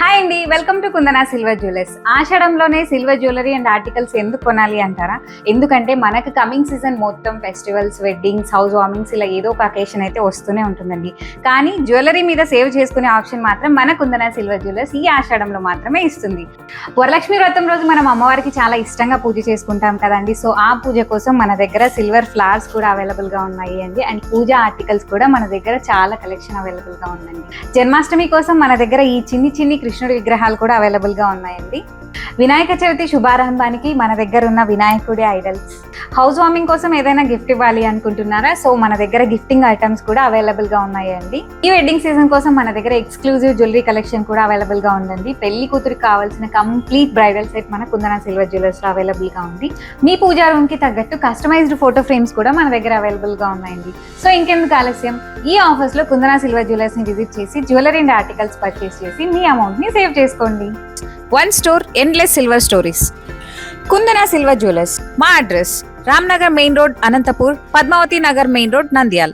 Hi అండి, welcome to Kundana silver jewellers. ఆషాఢంలోనే silver jewellery and articles ఎందుకు కొనాలి అంటారా? ఎందుకంటే మనకు కమింగ్ సీజన్ మొత్తం ఫెస్టివల్స్, వెడ్డింగ్స్, హౌస్ వార్మింగ్స్ ఇలా ఏదో ఒక అకేషన్ అయితే వస్తూనే ఉంటుందండి. కానీ జ్యువెలరీ మీద సేవ్ చేసుకునే ఆప్షన్ మాత్రం మన కుందనా సిల్వర్ జ్యువెలర్స్ ఈ ఆషాఢంలో మాత్రమే ఇస్తుంది. వరలక్ష్మి వ్రతం రోజు మనం అమ్మవారికి చాలా ఇష్టంగా పూజ చేసుకుంటాం కదండి. సో ఆ పూజ కోసం మన దగ్గర సిల్వర్ ఫ్లవర్స్ కూడా అవైలబుల్గా ఉన్నాయి అండి. అండ్ పూజా ఆర్టికల్స్ కూడా మన దగ్గర చాలా కలెక్షన్ అవైలబుల్గా ఉందండి. జన్మాష్టమి కోసం మన దగ్గర ఈ చిన్ని కృష్ణుడి విగ్రహాలు కూడా అవైలబుల్ గా ఉన్నాయండి. వినాయక చవితి శుభారంభానికి మన దగ్గర ఉన్న వినాయకుడి ఐడల్స్, హౌస్ వార్మింగ్ కోసం ఏదైనా గిఫ్ట్ ఇవ్వాలి అనుకుంటున్నారా? సో మన దగ్గర గిఫ్టింగ్ ఐటమ్స్ కూడా అవైలబుల్ గా ఉన్నాయండి. ఈ వెడ్డింగ్ సీజన్ కోసం మన దగ్గర ఎక్స్క్లూజివ్ జ్యువెలరీ కలెక్షన్ కూడా అవైలబుల్ గా ఉందండి. పెళ్లి కూతురికి కావాల్సిన కంప్లీట్ బ్రైడల్ సెట్ మన కుందనా సిల్వర్ జ్యువెలర్స్ లో అవైలబుల్ గా ఉంది. మీ పూజా రూమ్ కి తగ్గట్టు కస్టమైజ్డ్ ఫోటో ఫ్రేమ్స్ కూడా మన దగ్గర అవైలబుల్ గా ఉన్నాయండి. సో ఇంకెందుకు ఆలస్యం, ఈ ఆఫర్స్ లో కుందనా సిల్వర్ జ్యువెలర్స్ ని విజిట్ చేసి జ్యువెలరీ అండ్ ఆర్టికల్స్ పర్చేస్ చేసి మీ అమౌంట్ ని సేవ్ చేసుకోండి. One store, endless silver stories. Kundana silver jewellers. మా address Ramnagar main road, Anantapur, Padmavathi Nagar main road, Nandyal.